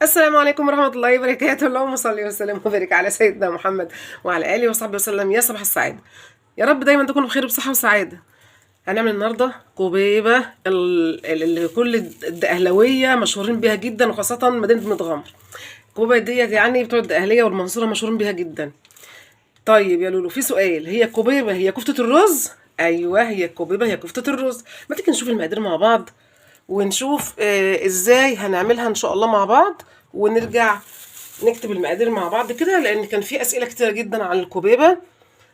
السلام عليكم ورحمة الله وبركاته. اللهم صل وسلم وبارك على سيدنا محمد وعلى آله وصحبه وسلم. يا صباح السعادة، يا رب دايما تكونوا بخير وبصحة وسعادة. هنعمل النهاردة كوبيبة اللي كل الدقهلوية مشهورين بيها جدا، وخاصة مدينة متغمر. الكوبيبة ديت يعني بتوع الدقهلية والمنصورة مشهورين بيها جدا. طيب يا لولو، في سؤال، هي الكوبيبة هي كفتة الرز؟ ايوه، هي الكوبيبة هي كفتة الرز. ما تيجي نشوف المقادير مع بعض ونشوف ازاي هنعملها ان شاء الله مع بعض، ونرجع نكتب المقادير مع بعض كده، لان كان في اسئله كتيره جدا عن الكوبيبه.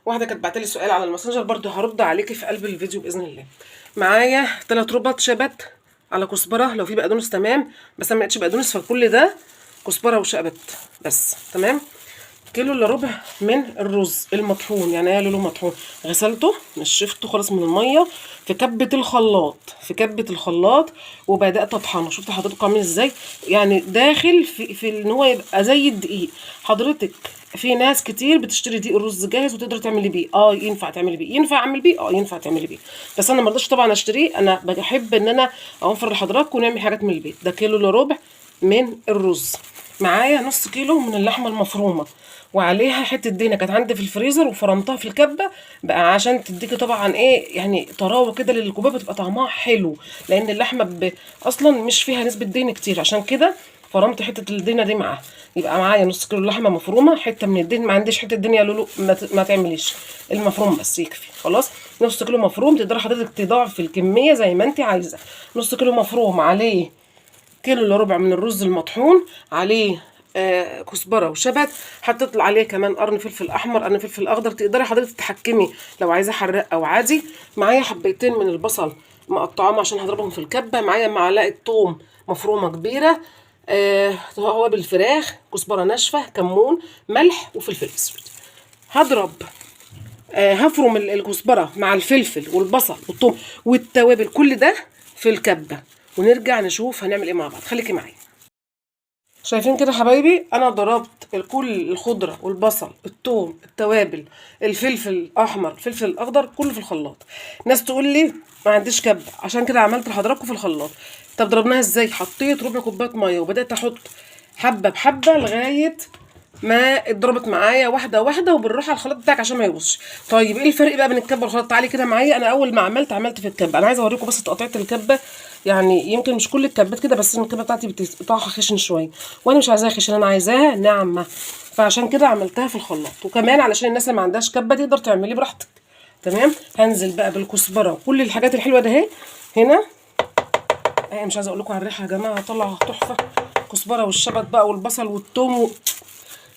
واحده كانت بعتلي سؤال على الماسنجر، برضو هرد عليكي في قلب الفيديو باذن الله. معايا 3 ربط شبت على كزبره، لو في بقدونس تمام، بس انا ما لقيتش بقدونس، فكل ده كزبره وشبت بس. تمام. كيلو الا ربع من الرز المطحون. يعني ايه لولو مطحون؟ غسلته نشفته خالص من الميه في كبه الخلاط، وبدات اطحنه. شفت حضرتك عامل ازاي؟ يعني داخل في ان هو يبقى زي الدقيق. حضرتك في ناس كتير بتشتري دقيق الرز جاهز وتقدر تعملي بيه. ينفع تعملي بيه، ينفع اعمل بيه، ينفع تعملي بيه، بس انا ما رضيتش طبعا اشتريه. انا بحب ان انا اوفر لحضراتكم ونعمل حاجات من البيت. ده كيلو الا ربع من الرز. معايا نص كيلو من اللحمه المفرومه، وعليها حته دينه كانت عندي في الفريزر وفرمتها في الكبه بقى، عشان تديكي طبعا ايه يعني طراوه كده للكوبابه، تبقى طعمها حلو، لان اللحمه اصلا مش فيها نسبه دهن كتير، عشان كده فرمت حته الدينه دي معاها. يبقى معايا نص كيلو لحمه مفرومه، حته من الدهن. ما عنديش حته دهن يا لولو ما تعمليش، المفروم بس يكفي خلاص. نص كيلو مفروم، تقدري حضرتك تضاعفي الكميه زي ما انت عايزه. نص كيلو مفروم، عليه كيلو الا ربع من الرز المطحون، عليه كزبره وشبت. حطيت عليه كمان قرن فلفل احمر، قرن فلفل اخضر، تقدري حضرتك تتحكمي لو عايزاه حراق او عادي. معايا حبيتين من البصل مقطعاهم عشان هضربهم في الكبه. معايا معلقه ثوم مفرومه كبيره، توابل فراخ، كزبره ناشفه، كمون، ملح وفلفل اسود. هضرب هفرم الكزبره مع الفلفل والبصل والثوم والتوابل كل ده في الكبه، ونرجع نشوف هنعمل ايه مع بعض. خليكي معايا. شايفين كده حبايبي، انا ضربت كل الخضره والبصل، الثوم، التوابل، الفلفل الاحمر، الفلفل الاخضر، كله في الخلاط. ناس تقول لي ما عنديش كبه، عشان كده عملت لحضراتكم في الخلاط. طب ضربناها ازاي؟ حطيت ربع كوبايه ميه وبدات احط حبه بحبه لغايه ما اتضربت معايا واحده واحده، وبالراحه على الخلاط بتاعك عشان ما يبصش. طيب ايه الفرق بقى بين الكبه والخلاط؟ تعالي كده معايا. انا اول ما عملت في الكبه، انا عايزه اوريكم بس تقطيعه الكبه. يعني يمكن مش كل الكبات كده، بس الكبه بتاعتي بتقطعها خشن شويه، وانا مش عايزاها خشن، انا عايزاها ناعمه، فعشان كده عملتها في الخلاط. وكمان علشان الناس اللي ما عندهاش كبه تقدر تعملي براحتك. تمام. هنزل بقى بالكزبره وكل الحاجات الحلوه ده اهي هنا. مش عايزه اقول لكم على الريحه يا جماعه، طلع تحفه. الكزبره والشبت بقى والبصل والثوم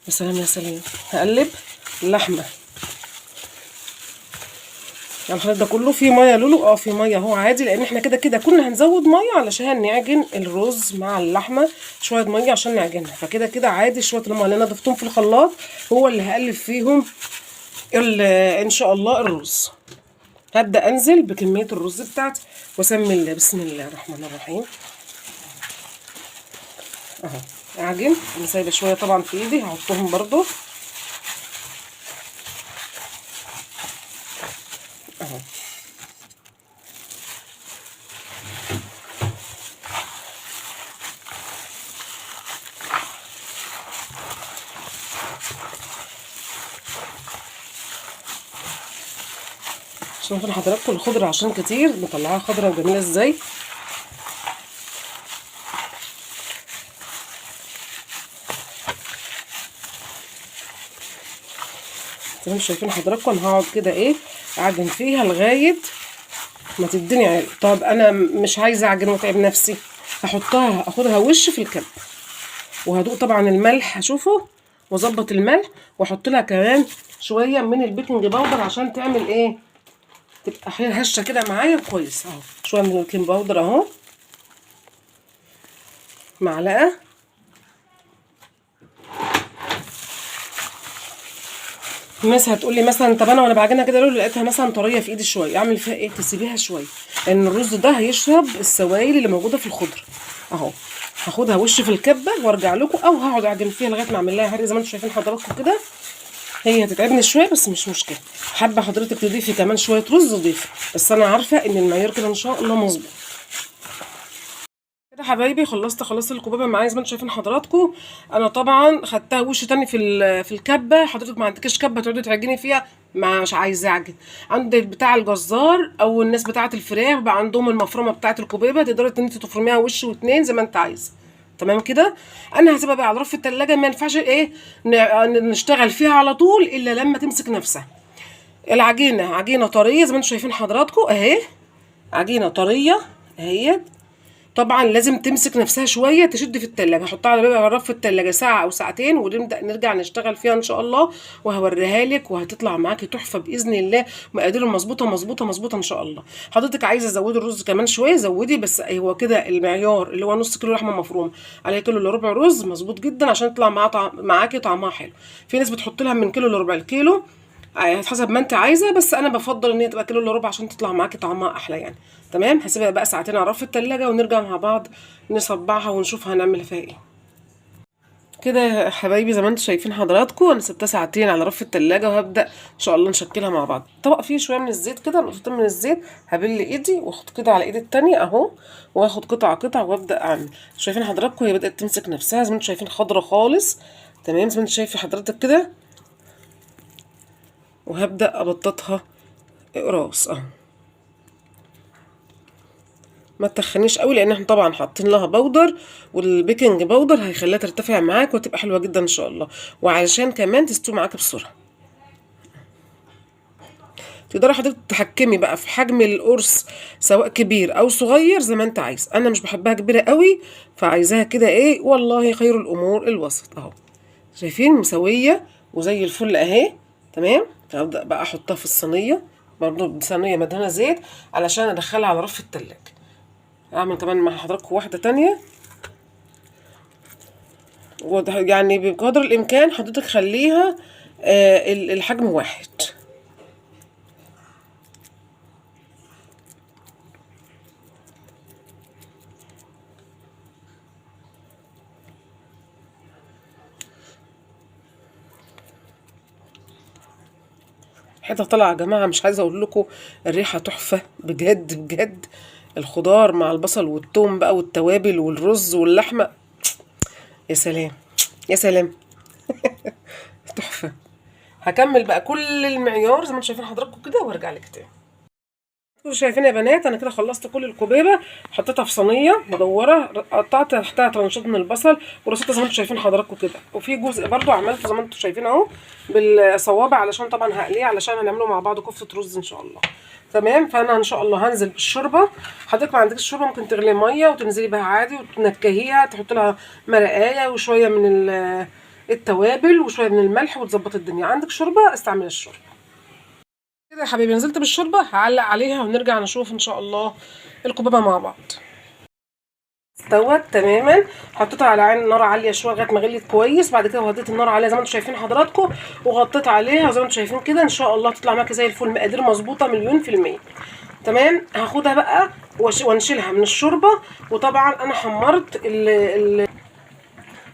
يا سلام يا سلام. هقلب اللحمه. يعني الخليط ده كله فيه ميه يا لولو؟ في ميه اهو عادي، لان احنا كده كده كنا هنزود ميه علشان نعجن الرز مع اللحمه. شويه ميه عشان نعجنها، فكده كده عادي. شويه الميه اللي انا ضفتهم في الخلاط هو اللي هقلب فيهم ان شاء الله الرز. هبدا انزل بكميه الرز بتاعتي واسمي الله. بسم الله الرحمن الرحيم. اهو اعجن. انا سايبه شويه طبعا في ايدي، هحطهم برضو اهو. شايفين حضراتكم الخضره عشان كتير مطلعاها خضره وجميله ازاي. زي ما شايفين حضراتكم، انا هقعد كده ايه اعجن فيها لغايه ما تديني عرق. طب انا مش عايزه اعجن واتعب نفسي، هحطها اخدها وش في الكب، وهدوق طبعا الملح هشوفه واظبط الملح، واحط لها كمان شويه من البيكنج باودر عشان تعمل ايه، تبقى هشه كده معايا كويس. اهو شويه من البيكنج باودر اهو، معلقه. الناس هتقول لي مثلا طب انا وانا بعجنها كده لو لقيتها مثلا طريه في ايدي شويه، اعمل فيها ايه؟ تسيبيها شويه، لان الرز ده هيشرب السوائل اللي موجوده في الخضره. اهو هاخدها وش في الكبه وارجع لكم، او هقعد اعجن فيها لغايه ما اعمل لها هري زي ما انتم شايفين حضراتكم كده. هي هتتعبني شويه بس مش مشكله. حابه حضرتك تضيفي كمان شويه رز ضيفي، بس انا عارفه ان المعيار كده ان شاء الله مظبوط. يا حبايبي خلصت الكوبابه معايا زي ما انتم شايفين حضراتكم. انا طبعا خدتها وش تاني في الكبه. حضرتك ما عندكش كبه تقعدي تعجني فيها، مش عايزه اعجن، عند بتاع الجزار او الناس بتاعه الفراخ بقى عندهم المفرمه بتاعه الكوبابه، تقدري ان انت تفرميها وش واتنين زي ما انت عايزه. تمام كده. انا هسيبها بقى على رف التلاجة، ما ينفعش ايه نشتغل فيها على طول الا لما تمسك نفسها. العجينه عجينه طريه زي ما انتم شايفين حضراتكم اهي، عجينه طريه اهي. طبعا لازم تمسك نفسها شويه، تشد في التلاجة. هحطها على باب الرف في التلاجة ساعه او ساعتين، ونبدا نرجع نشتغل فيها ان شاء الله، وهوريها لك وهتطلع معاكي تحفه باذن الله. مقادير مظبوطه مظبوطه مظبوطه ان شاء الله. حضرتك عايزه تزودي الرز كمان شويه زودي، بس هو كده المعيار اللي هو نص كيلو لحمه مفرومه على كيلو الا ربع رز مظبوط جدا عشان يطلع معاكي طعمها حلو. في ناس بتحط لها من كيلو لربع الكيلو، حسب ما انت عايزه، بس انا بفضل ان هي تبقى كيلو الا ربع عشان تطلع معاكي طعمها احلى يعني. تمام. هسيبها بقى ساعتين على رف التلاجة ونرجع مع بعض نصبعها ونشوف هنعمل فيها ايه. كده يا حبايبي زي ما انتم شايفين حضراتكم انا سبتها ساعتين على رف التلاجة، وهبدا ان شاء الله نشكلها مع بعض. طبق فيه شويه من الزيت كده، نقطتين من الزيت، هبل ايدي واخد كده على ايدي التانية اهو، واخد قطعه وابدا اعمل. شايفين حضراتكم هي بدات تمسك نفسها زي ما انتم شايفين، خضره خالص. تمام زي ما انتم شايفين حضرتك كده، وهبدا ابططها اقراص اهو. ما تخنيش قوي لان احنا طبعا حاطين لها بودر، والبيكنج بودر هيخليها ترتفع معاك وتبقى حلوه جدا ان شاء الله، وعلشان كمان تستوي معاك بسرعه. تقدري حضرتك تتحكمي بقى في حجم القرص سواء كبير او صغير زي ما انت عايز. انا مش بحبها كبيره قوي، فعايزاها كده ايه، والله خير الامور الوسط اهو. شايفين مسويه وزي الفل اهي. تمام. هبدا بقى احطها في الصينيه، برضو بصينيه مدهنه زيت علشان ادخلها على رف التلاجة. اعمل كمان مع حضراتكم واحده تانية، يعني بقدر الامكان حضرتك خليها الحجم واحد. حته طالعه يا جماعه، مش عايزه اقول لكم الريحه تحفه بجد بجد. الخضار مع البصل والثوم بقى والتوابل والرز واللحمه، يا سلام يا سلام. تحفه. هكمل بقى كل المعيار زي ما انتم شايفين حضراتكم كده وارجع لك تاني. انتوا شايفين يا بنات انا كده خلصت كل الكوبيبه، حطيتها في صينيه مدوره، قطعت تحتها ترنشات من البصل ورصيتها زي ما انتم شايفين حضراتكم كده، وفي جزء برضو عملته زي ما انتم شايفين اهو بالصوابع، علشان طبعا هقليه علشان هنعمله مع بعض كفته رز ان شاء الله. تمام. فانا ان شاء الله هنزل بالشوربه. حضرتك ما عندكش شوربه ممكن تغلي ميه وتنزلي بها عادي وتنكهيها، تحط لها مرقايه وشويه من التوابل وشويه من الملح وتظبط الدنيا. عندك شوربه استعملي الشوربه. كده يا حبيبي نزلت بالشوربه، هعلق عليها ونرجع نشوف ان شاء الله الكوبابه مع بعض. استوت تماما، حطيتها على نار عاليه شويه لغايه ما غليت كويس. بعد كده وهديت النار عليها زي ما انتم شايفين حضراتكم، وغطيت عليها وزي ما انتم شايفين كده ان شاء الله تطلع معاكي زي الفل، مقادير مظبوطه مليون في الميه. تمام. هاخدها بقى وانشلها من الشوربه. وطبعا انا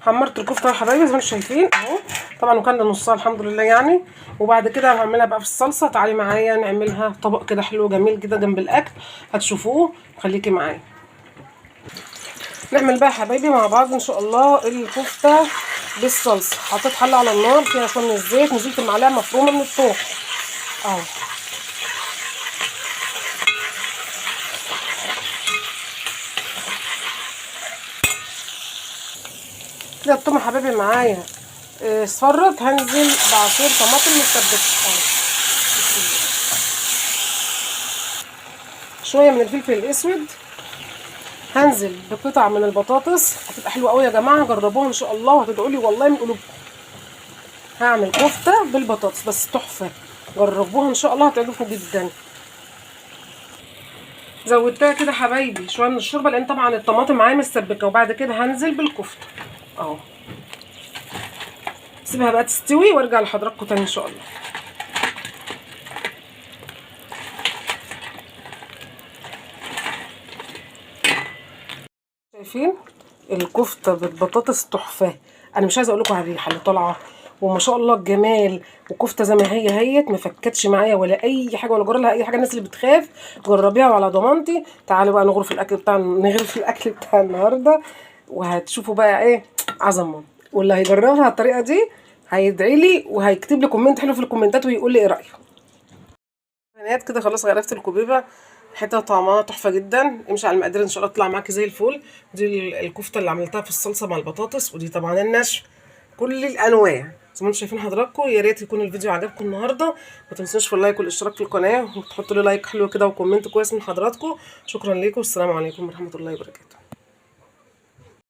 حمرت الكفته يا حبايبي زي ما انتم شايفين اهو، طبعا وكان نصها الحمد لله يعني. وبعد كده هعملها بقى في الصلصه. تعالي معايا نعملها طبق كده حلو جميل كده جنب الاكل، هتشوفوه. خليكي معايا نعمل بقى يا حبايبي مع بعض ان شاء الله الكفته بالصلصه. حطيت حله على النار فيها شويه من الزيت، نزلت معلقه مفرومه من الثوم اهو. كده الثوم يا حبايبي معايا اصفرت، هنزل بعصير طماطم متسبكه اهو، شويه من الفلفل الاسود، هنزل بقطع من البطاطس. هتبقى حلوه قوي يا جماعه، جربوها ان شاء الله وهتدعوا لي والله من قلوبكم. هعمل كفته بالبطاطس بس تحفه، جربوها ان شاء الله هتعجبكم جدا. زودتها كده حبايبي شويه من الشوربه لان طبعا الطماطم معايا متسبكه. وبعد كده هنزل بالكفته اهو، سيبها بقى تستوي وارجع لحضراتكم تاني ان شاء الله. شايفين الكفته بالبطاطس تحفه. انا مش عايزه اقول لكم على الريحه اللي طالعه وما شاء الله الجمال. وكفته زي ما هيت ما فكتش معايا ولا اي حاجه ولا جرى لها اي حاجه. الناس اللي بتخاف جربيها وعلى ضمانتي. تعالوا بقى نغرف الاكل بتاع النهارده، وهتشوفوا بقى ايه عظمه. واللي هيجربها على الطريقه دي هيدعي لي وهيكتب لي كومنت حلو في الكومنتات ويقول لي ايه رايه. بنات كده خلاص غرفت الكوبيبه، حته طعمها تحفه جدا. امشي على المقادير ان شاء الله تطلع معاكي زي الفل. دي الكفته اللي عملتها في الصلصه مع البطاطس، ودي طبعا النشف، كل الانواع زي ما انتم شايفين حضراتكم. يا ريت يكون الفيديو عجبكم النهارده. ما تنسوش في اللايك والاشتراك في القناه، وتحطوا لي لايك حلو كده وكومنت كويس من حضراتكم. شكرا لكم والسلام عليكم ورحمه الله وبركاته.